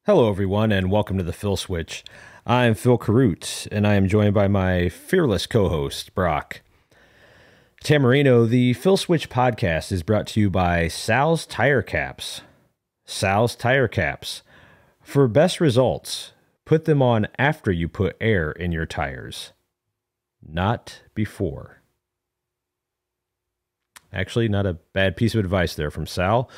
Hello, everyone, and welcome to the Phil Switch. I'm Phil Carroot, and I am joined by my fearless co-host, Brock. Tamarino, the Phil Switch podcast is brought to you by Sal's Tire Caps. Sal's Tire Caps. For best results, put them on after you put air in your tires, not before. Actually, not a bad piece of advice there from Sal.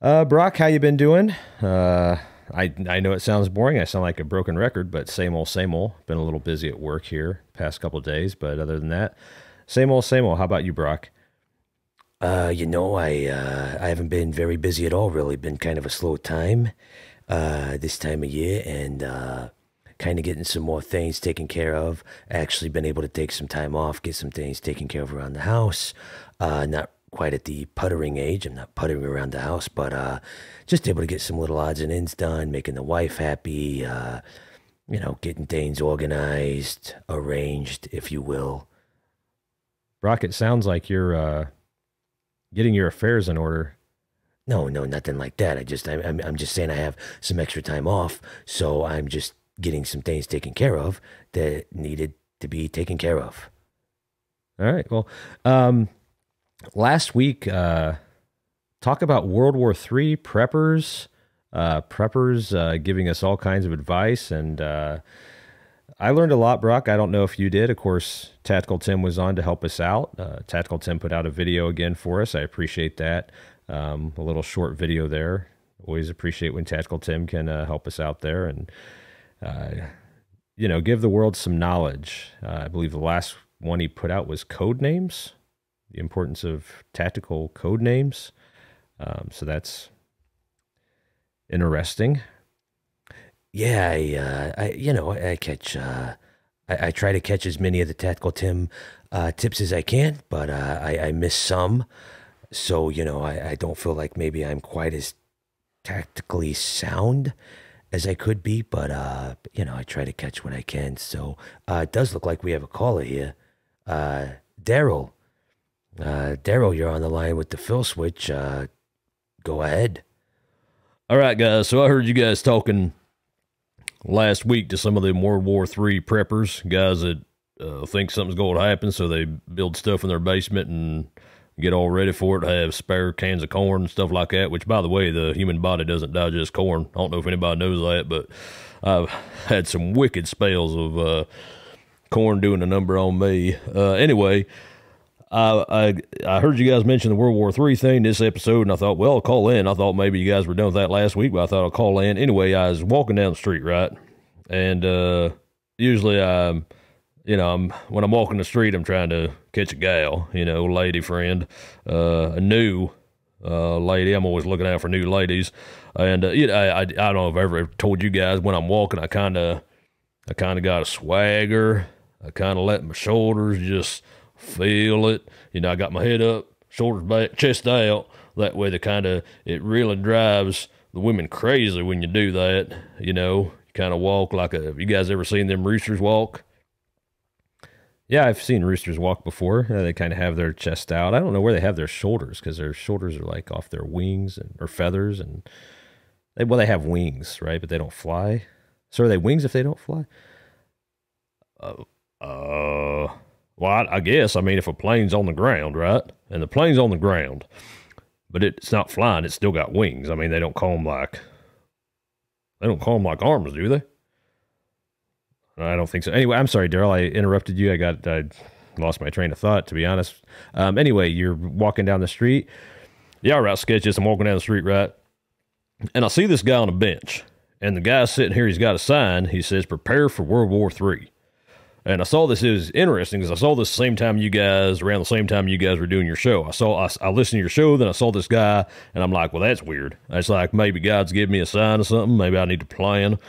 Brock, how you been doing? I know it sounds boring. I sound like a broken record, but same old, same old. Been a little busy at work here past couple of days, but other than that, same old, same old. How about you, Brock? I haven't been very busy at all, really. Been kind of a slow time this time of year, and kind of getting some more things taken care of. Actually been able to take some time off, get some things taken care of around the house. Not quite at the puttering age. I'm not puttering around the house, but just able to get some little odds and ends done, making the wife happy, getting things organized, arranged, if you will. Brock, it sounds like you're getting your affairs in order. No, nothing like that. I'm just saying I have some extra time off, so I'm just getting some things taken care of that needed to be taken care of. All right. Well, last week, talk about World War III preppers, giving us all kinds of advice. And I learned a lot, Brock. I don't know if you did. Of course, Tactical Tim was on to help us out. Tactical Tim put out a video again for us. I appreciate that. A little short video there. Always appreciate when Tactical Tim can help us out there and, give the world some knowledge. I believe the last one he put out was code names. The importance of tactical code names. So that's interesting. Yeah, I catch. I try to catch as many of the Tactical Tim tips as I can, but I miss some. So I don't feel like maybe I'm quite as tactically sound as I could be, but I try to catch what I can. So it does look like we have a caller here, Daryl. Daryl, you're on the line with the Phil Switch. Go ahead. All right, guys. So I heard you guys talking last week to some of the World War III preppers, guys that think something's going to happen, so they build stuff in their basement and get all ready for it, have spare cans of corn and stuff like that, which, by the way, the human body doesn't digest corn. I don't know if anybody knows that, but I've had some wicked spells of corn doing a number on me. Anyway, I heard you guys mention the World War III thing this episode, and I thought, well, I'll call in. I thought maybe you guys were done with that last week, but I thought I'll call in. Anyway, I was walking down the street, right? And usually when I'm walking the street, I'm trying to catch a gal, lady friend, a new lady. I'm always looking out for new ladies. And, I don't know if I've ever told you guys, when I'm walking, I kind of got a swagger. I kind of let my shoulders just feel it. I got my head up, shoulders back, chest out. That way it really drives the women crazy when you do that. You kind of walk like you guys ever seen them roosters walk? Yeah, I've seen roosters walk before. They kind of have their chest out. I don't know where they have their shoulders, because their shoulders are like off their wings or feathers. And they have wings, right? But they don't fly. So are they wings if they don't fly? Well, I guess, if a plane's on the ground, right? And the plane's on the ground, but it's not flying, it's still got wings. They don't call them like arms, do they? I don't think so. Anyway, I'm sorry, Daryl, I interrupted you. I lost my train of thought, to be honest. Anyway, you're walking down the street. Yeah, right, sketches. I'm walking down the street, right? And I see this guy on a bench, and the guy's sitting here, he's got a sign. He says, "Prepare for World War III." And I saw this. It was interesting because I saw this around the same time you guys were doing your show. I listened to your show, then I saw this guy, and I'm like, well, that's weird. It's like maybe God's giving me a sign or something. Maybe I need to plan.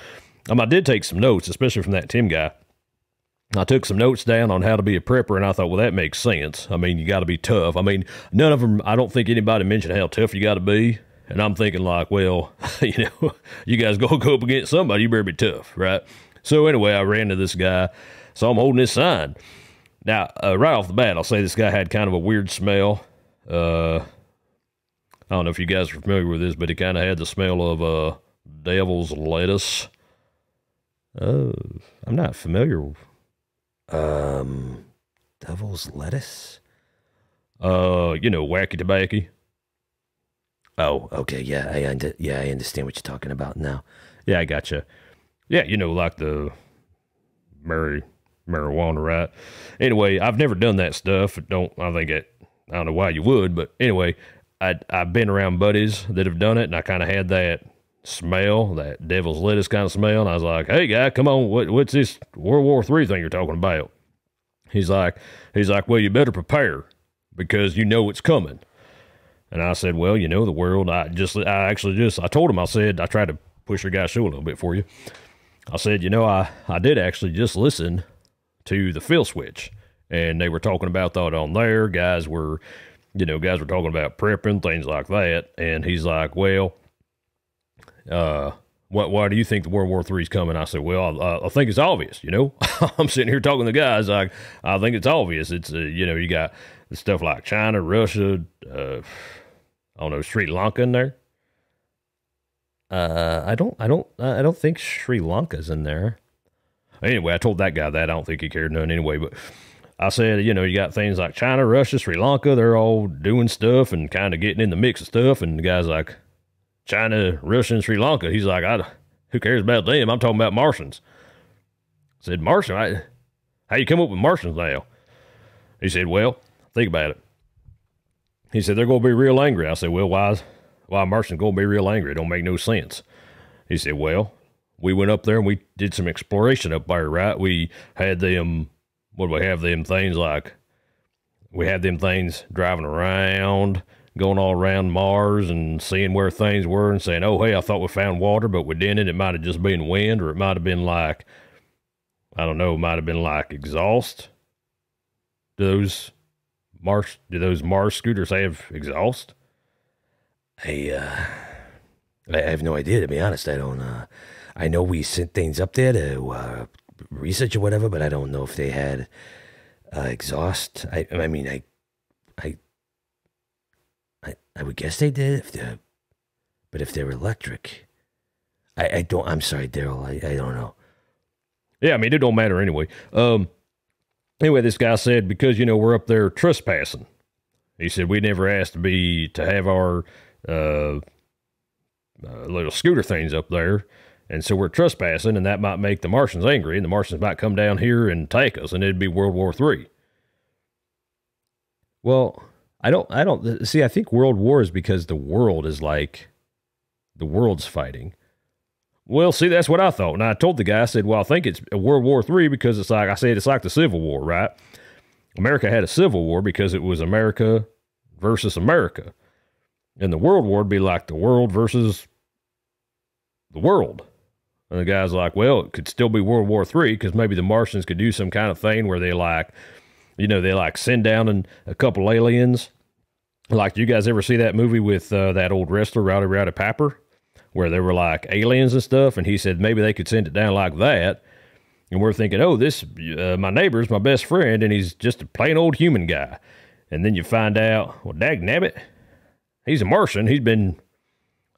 I did take some notes, especially from that Tim guy. I took some notes down on how to be a prepper, and I thought, well, that makes sense. You got to be tough. None of them, I don't think anybody mentioned how tough you got to be. And I'm thinking like, well, you guys go up against somebody, you better be tough, right? So anyway, I ran to this guy. So I'm holding this sign. Now, right off the bat, I'll say this guy had kind of a weird smell. I don't know if you guys are familiar with this, but it kind of had the smell of devil's lettuce. Oh, I'm not familiar. Devil's lettuce? Wacky tobacco. Oh, okay. Yeah, I understand what you're talking about now. Yeah, I gotcha. Yeah, like the marijuana, right? Anyway, I've never done that stuff. I don't know why you would, but anyway, I've been around buddies that have done it, and I kind of had that smell, that devil's lettuce kind of smell, and I was like, "Hey, guy, come on, what's this World War III thing you're talking about?" He's like, "Well, you better prepare because you know it's coming." And I said, "Well, the world." I told him, I said, I tried to push your guy's show a little bit for you. I said, I did actually just listen to the Phil Switch, and they were talking about that on there. Guys were talking about prepping, things like that. And he's like, "Well, why do you think the World War III is coming?" I said, "Well, I think it's obvious, I'm sitting here talking to guys. I think it's obvious. It's, you got stuff like China, Russia, I don't know, Sri Lanka in there." I don't think Sri Lanka's in there. Anyway, I told that guy that. I don't think he cared none anyway, but I said, you got things like China, Russia, Sri Lanka, they're all doing stuff and kind of getting in the mix of stuff. And the guy's like, "China, Russia, and Sri Lanka." He's like, "Who cares about them? I'm talking about Martians." I said, "Martian? How you come up with Martians now?" He said, "Well, think about it." He said, "They're going to be real angry." I said, "Well, why Martians going to be real angry? It don't make no sense." He said, "Well, we went up there and we did some exploration up there, right? We had them, what do we have them things like? We had them things driving around, going all around Mars and seeing where things were and saying, 'Oh, hey, I thought we found water, but we didn't. It might have just been wind, or it might have been like, I don't know, it might have been like exhaust.' Do those Mars scooters have exhaust?" I have no idea, to be honest. I don't. I know we sent things up there to research or whatever, but I don't know if they had exhaust. I would guess they did but if they're electric, I don't. I'm sorry, Daryl. I don't know. Yeah, it don't matter anyway. Anyway, this guy said, because, we're up there trespassing. He said, we never asked to have our little scooter things up there. And so we're trespassing, and that might make the Martians angry, and the Martians might come down here and take us, and it'd be World War III. Well, I don't see. I think World War is because the world's fighting. Well, see, that's what I thought. And I told the guy, I said, well, I think it's a World War III because it's like the Civil War, right? America had a Civil War because it was America versus America. And the World War would be like the world versus the world. And the guy's like, well, it could still be World War III because maybe the Martians could do some kind of thing where they send down a couple aliens. Like, do you guys ever see that movie with that old wrestler, Rowdy Piper, where they were like aliens and stuff? And he said maybe they could send it down like that. And we're thinking, oh, this, my neighbor's my best friend, and he's just a plain old human guy. And then you find out, well, dagnabbit, he's a Martian. He's been,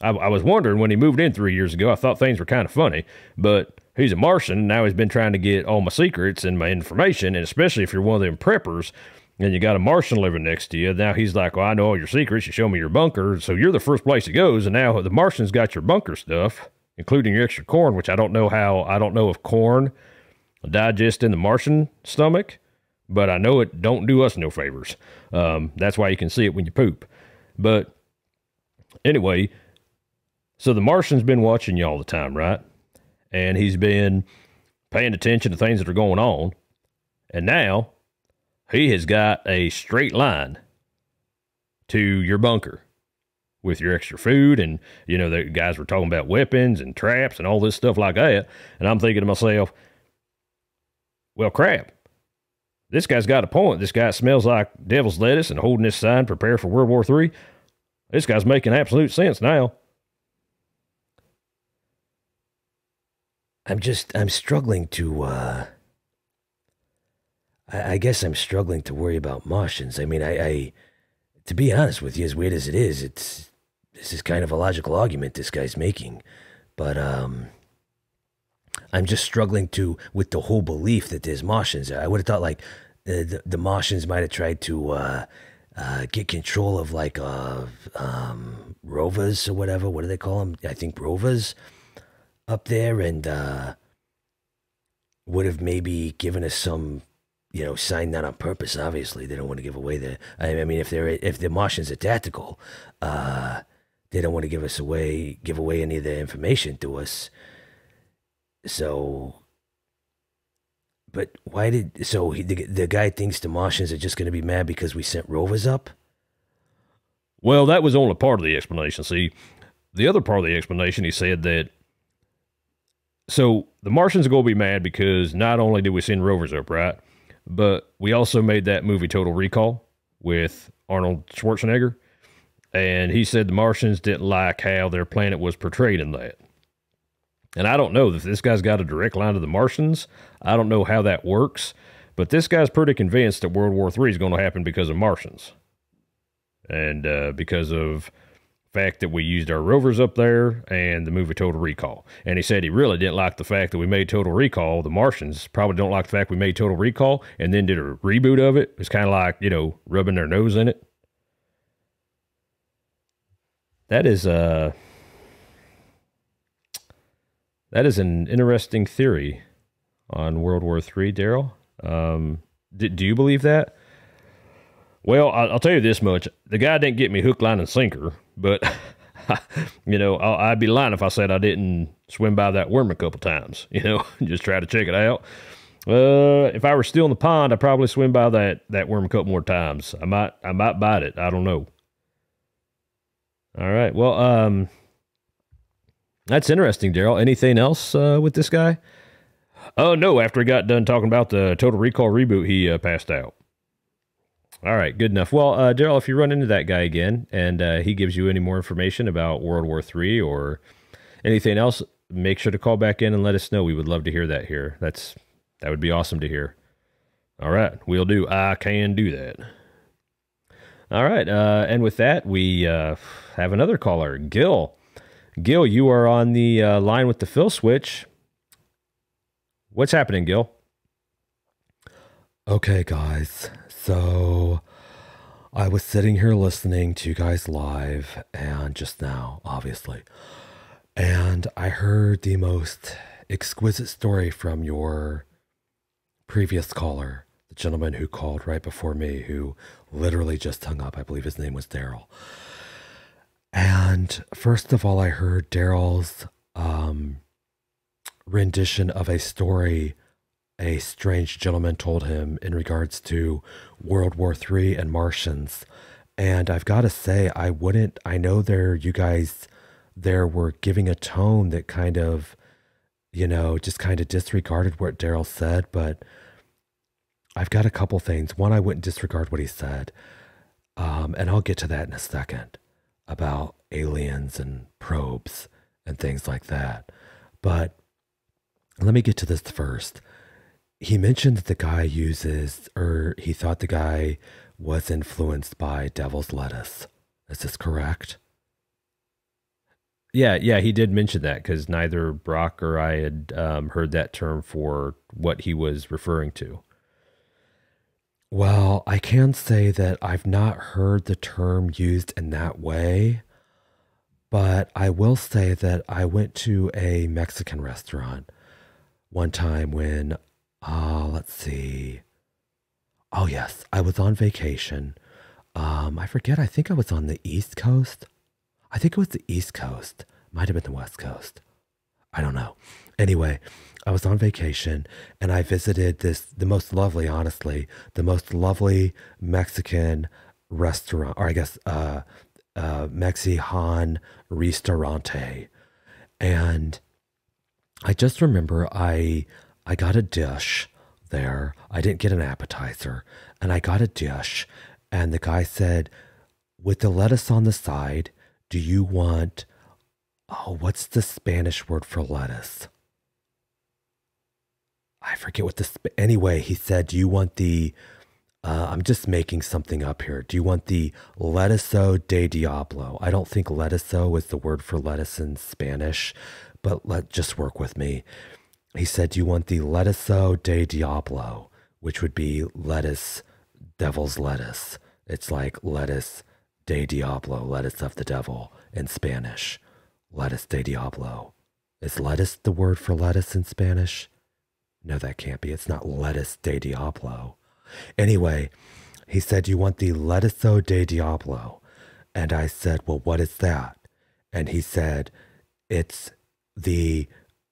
I was wondering when he moved in 3 years ago, I thought things were kind of funny, but he's a Martian, and now he's been trying to get all my secrets and my information, and especially if you're one of them preppers, and you got a Martian living next to you, now he's like, well, I know all your secrets, you show me your bunker, so you're the first place he goes, and now the Martian's got your bunker stuff, including your extra corn, which I don't know if corn digest in the Martian stomach, but I know it don't do us no favors. That's why you can see it when you poop. But anyway, so the Martian's been watching you all the time, right? And he's been paying attention to things that are going on. And now he has got a straight line to your bunker with your extra food. And, the guys were talking about weapons and traps and all this stuff like that. And I'm thinking to myself, well, crap. This guy's got a point. This guy smells like devil's lettuce and holding this sign, prepare for World War III. This guy's making absolute sense now. I'm struggling to, I guess I'm struggling to worry about Martians. I mean, to be honest with you, as weird as it is, this is kind of a logical argument this guy's making. but I'm just struggling with the whole belief that there's Martians there. I would have thought like the Martians might have tried to get control of like rovers or whatever. What do they call them? I think rovers up there, and would have maybe given us some, sign that on purpose. Obviously, they don't want to give away the. I mean, if the Martians are tactical, they don't want to give away any of their information to us. So, but the guy thinks the Martians are just going to be mad because we sent rovers up? Well, that was only part of the explanation. See, the other part of the explanation, he said that, so the Martians are going to be mad because not only did we send rovers up, right, but we also made that movie Total Recall with Arnold Schwarzenegger, and he said the Martians didn't like how their planet was portrayed in that. And I don't know if this guy's got a direct line to the Martians. I don't know how that works, but this guy's pretty convinced that World War III is going to happen because of Martians. And because of the fact that we used our rovers up there and the movie Total Recall. And he said he really didn't like the fact that we made Total Recall. The Martians probably don't like the fact we made Total Recall and then did a reboot of it. It's kind of like, rubbing their nose in it. That is an interesting theory on World War III, Daryl. Do you believe that? Well, I'll tell you this much. The guy didn't get me hook, line, and sinker, but, I'd be lying if I said I didn't swim by that worm a couple times, just try to check it out. If I were still in the pond, I'd probably swim by that worm a couple more times. I might bite it. I don't know. All right. Well, that's interesting, Daryl. Anything else with this guy? Oh, no. After he got done talking about the Total Recall reboot, he passed out. All right, good enough. Well, Daryl, if you run into that guy again and he gives you any more information about World War III or anything else, make sure to call back in and let us know. We would love to hear that here. That would be awesome to hear. All right, we'll do. I can do that. All right, and with that, we have another caller, Gil. Gil, you are on the line with the Phil Switch. What's happening, Gil? Okay, guys. So I was sitting here listening to you guys live and just now, obviously. And I heard the most exquisite story from your previous caller, the gentleman who called right before me, who literally just hung up. I believe his name was Daryl. And first of all, I heard Daryl's rendition of a story a strange gentleman told him in regards to World War III and Martians. And I've got to say, I know you guys there were giving a tone that kind of, just kind of disregarded what Daryl said, but I've got a couple things. One, I wouldn't disregard what he said. And I'll get to that in a second about aliens and probes and things like that. But let me get to this first. He mentioned that the guy he thought the guy was influenced by devil's lettuce. Is this correct? Yeah, he did mention that because neither Brock or I had heard that term for what he was referring to. Well, I can say that I've not heard the term used in that way, but I will say that I went to a Mexican restaurant one time when let's see. Oh, yes. I was on vacation. I forget. I think I was on the East Coast. I think it was the East Coast. Might have been the West Coast. I don't know. Anyway, I was on vacation and I visited the most lovely Mexican restaurant, or I guess, Mexican restaurante. And I just remember I got a dish there. I didn't get an appetizer, and I got a dish, and the guy said, with the lettuce on the side, do you want, what's the Spanish word for lettuce? I forget what anyway, he said, do you want the I'm just making something up here. Do you want the lettuceo de Diablo? I don't think lettuceo is the word for lettuce in Spanish, but just work with me. He said, do you want the lettuceo de Diablo, which would be lettuce, devil's lettuce. It's like lettuce de Diablo, lettuce of the devil in Spanish. Lettuce de Diablo. Is lettuce the word for lettuce in Spanish? No, that can't be. It's not lettuce de Diablo. Anyway, he said, do you want the lettuceo de Diablo? And I said, well, what is that? And he said, it's the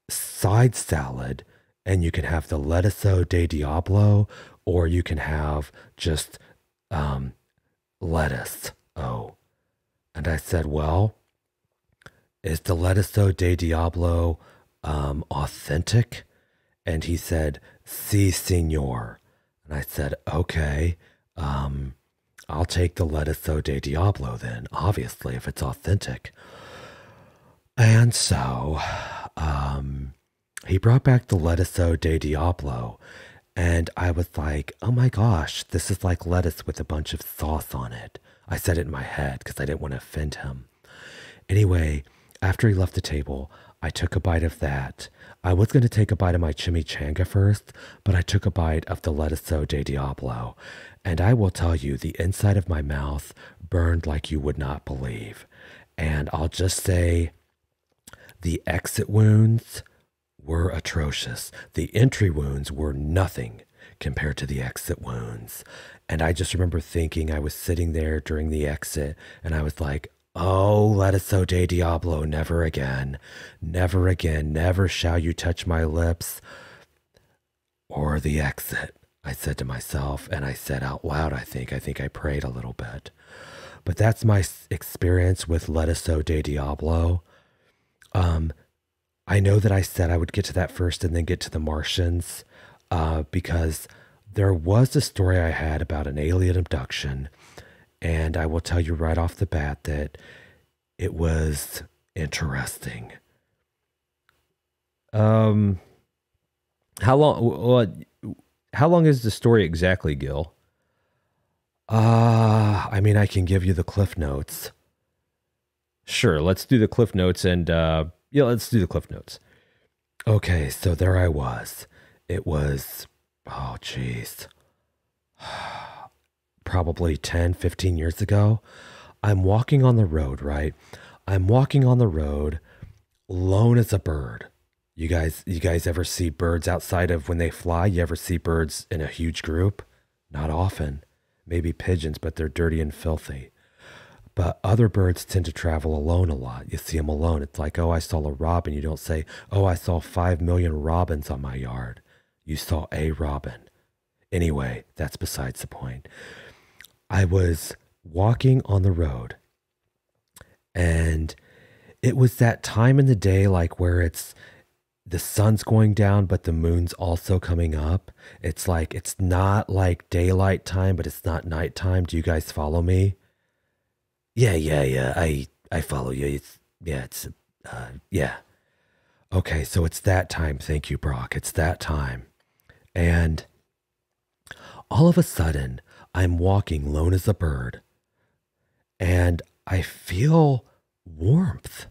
side salad, and you can have the lettuceo de Diablo, or you can have just lettuce. Oh. And I said, well, is the lettuceo de Diablo authentic? And he said, si, senor. And I said, okay, I'll take the lettuceo de Diablo then, obviously, if it's authentic. And so he brought back the lettuceo de Diablo, and I was like, oh my gosh, this is like lettuce with a bunch of sauce on it. I said it in my head because I didn't want to offend him. Anyway, after he left the table, I took a bite of that. I was going to take a bite of my chimichanga first, but I took a bite of the lettuceo de Diablo. And I will tell you, the inside of my mouth burned like you would not believe. And I'll just say the exit wounds were atrocious. The entry wounds were nothing compared to the exit wounds. And I just remember thinking, I was sitting there during the exit, and I was like, oh, lettuceo de Diablo, never again, never again, never shall you touch my lips or the exit, I said to myself, and I said out loud, I think I prayed a little bit. But that's my experience with lettuceo de Diablo. I know that I said I would get to that first and then get to the Martians, because there was a story I had about an alien abduction. And I will tell you right off the bat that it was interesting. How long is the story exactly, Gil? I mean, I can give you the Cliff Notes. Sure, let's do the Cliff Notes, and let's do the Cliff Notes. Okay, so there I was. It was, oh geez, probably 10, 15 years ago. I'm walking on the road, right? I'm walking on the road, lone as a bird. You guys ever see birds outside of when they fly? You ever see birds in a huge group? Not often. Maybe pigeons, but they're dirty and filthy. But other birds tend to travel alone a lot. You see them alone. It's like, oh, I saw a robin. You don't say, oh, I saw 5 million robins on my yard. You saw a robin. Anyway, that's besides the point. I was walking on the road, and it was that time in the day, like where it's the sun's going down, but the moon's also coming up. It's like, it's not like daylight time, but it's not nighttime. Do you guys follow me? Yeah. I follow you. Yeah. Okay, so it's that time. Thank you, Brock. It's that time. And all of a sudden, I'm walking lone as a bird, and I feel warmth.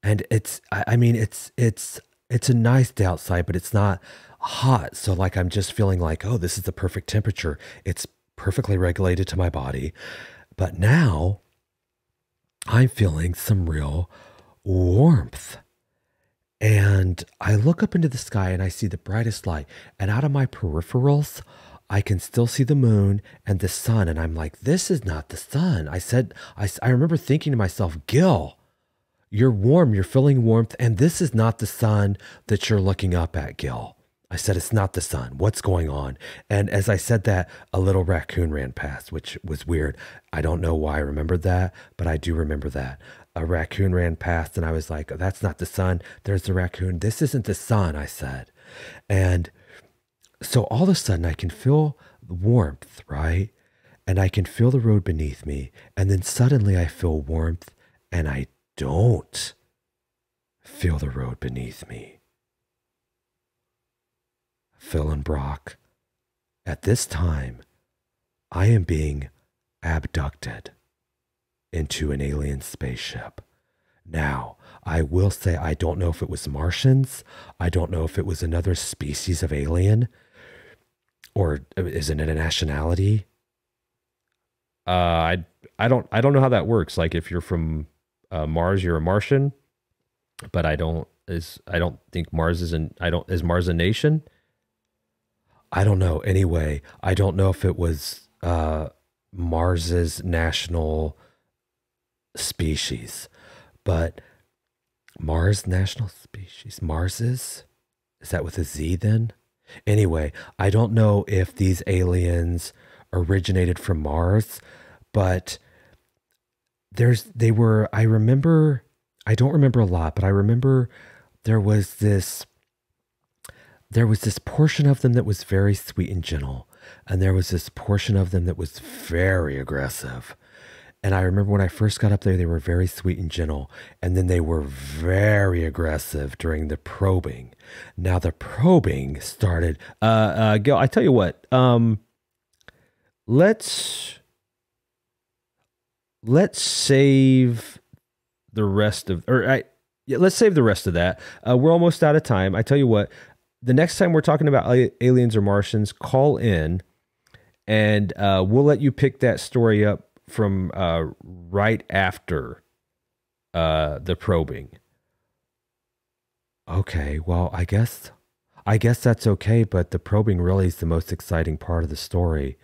And it's a nice day outside, but it's not hot. So like, I'm just feeling like, oh, this is the perfect temperature. It's perfectly regulated to my body. But now I'm feeling some real warmth. And I look up into the sky and I see the brightest light. And out of my peripherals, I can still see the moon and the sun. And I'm like, this is not the sun. I remember thinking to myself, Gil, you're warm, you're feeling warmth, and this is not the sun that you're looking up at, Gil. I said, it's not the sun. What's going on? And as I said that, a little raccoon ran past, which was weird. I don't know why I remembered that, but I do remember that. A raccoon ran past, and I was like, that's not the sun. There's the raccoon. This isn't the sun, I said. And so all of a sudden, I can feel the warmth, right? And I can feel the road beneath me. And then suddenly I feel warmth, and I don't feel the road beneath me. Phil and Brock, at this time, I am being abducted into an alien spaceship. Now, I will say I don't know if it was Martians. I don't know if it was another species of alien, or is it a nationality? I don't know how that works. Like if you're from Mars, you're a Martian, but I don't think Mars is Mars a nation? I don't know. Anyway, I don't know if it was Mars's national species, but Mars national species. Mars's? Is that with a Z then? Anyway, I don't know if these aliens originated from Mars, but I remember, I don't remember a lot, but I remember there was this portion of them that was very sweet and gentle, and there was this portion of them that was very aggressive. And I remember when I first got up there, they were very sweet and gentle, and then they were very aggressive during the probing. Now the probing started. Gil, I tell you what. Let's save the rest of, let's save the rest of that. We're almost out of time. I tell you what. The next time we're talking about aliens or Martians, call in, and we'll let you pick that story up from right after the probing. Okay, well, I guess that's okay, but the probing really is the most exciting part of the story.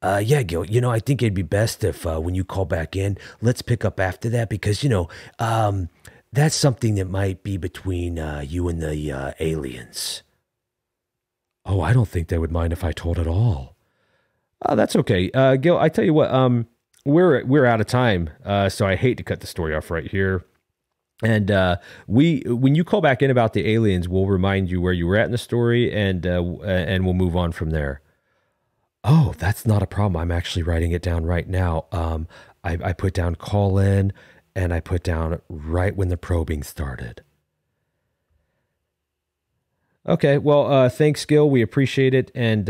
Yeah, Gil, I think it'd be best if when you call back in, let's pick up after that because, that's something that might be between you and the aliens. Oh, I don't think they would mind if I told it all. Oh, that's okay. Gil, I tell you what, we're out of time, so I hate to cut the story off right here. And when you call back in about the aliens, we'll remind you where you were at in the story, and we'll move on from there. Oh, that's not a problem. I'm actually writing it down right now. I put down call in, and I put down right when the probing started. Okay, well, thanks, Gil. We appreciate it, and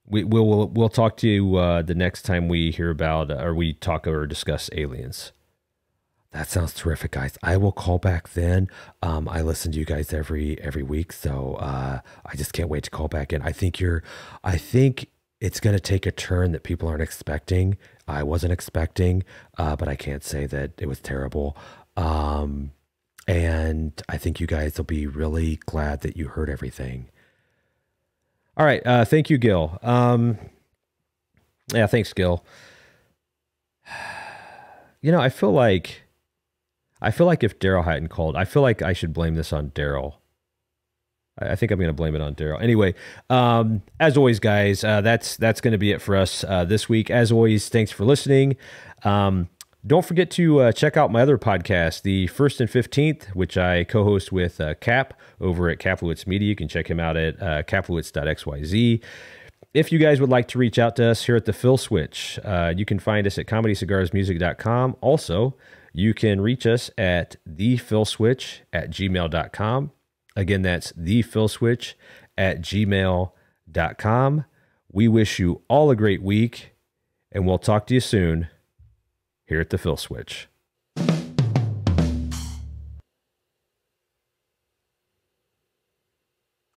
we'll talk to you the next time we hear about or we talk or discuss aliens. That sounds terrific, guys. I will call back then. I listen to you guys every week, so I just can't wait to call back in. I think it's going to take a turn that people aren't expecting. I wasn't expecting, but I can't say that it was terrible. And I think you guys will be really glad that you heard everything. All right. Thank you, Gil. Yeah, thanks, Gil. I feel like if Daryl hadn't called, I feel like I should blame this on Daryl. I think I'm going to blame it on Daryl. Anyway, as always, guys, that's going to be it for us this week. As always, thanks for listening. Don't forget to check out my other podcast, The 1st and 15th, which I co-host with Cap over at Kaplowitz Media. You can check him out at kaplowitz.xyz. If you guys would like to reach out to us here at The Phil Switch, you can find us at comedycigarsmusic.com. Also, you can reach us at thephilswitch@gmail.com. Again, that's thephilswitch@gmail.com. We wish you all a great week, and we'll talk to you soon here at The Phil Switch.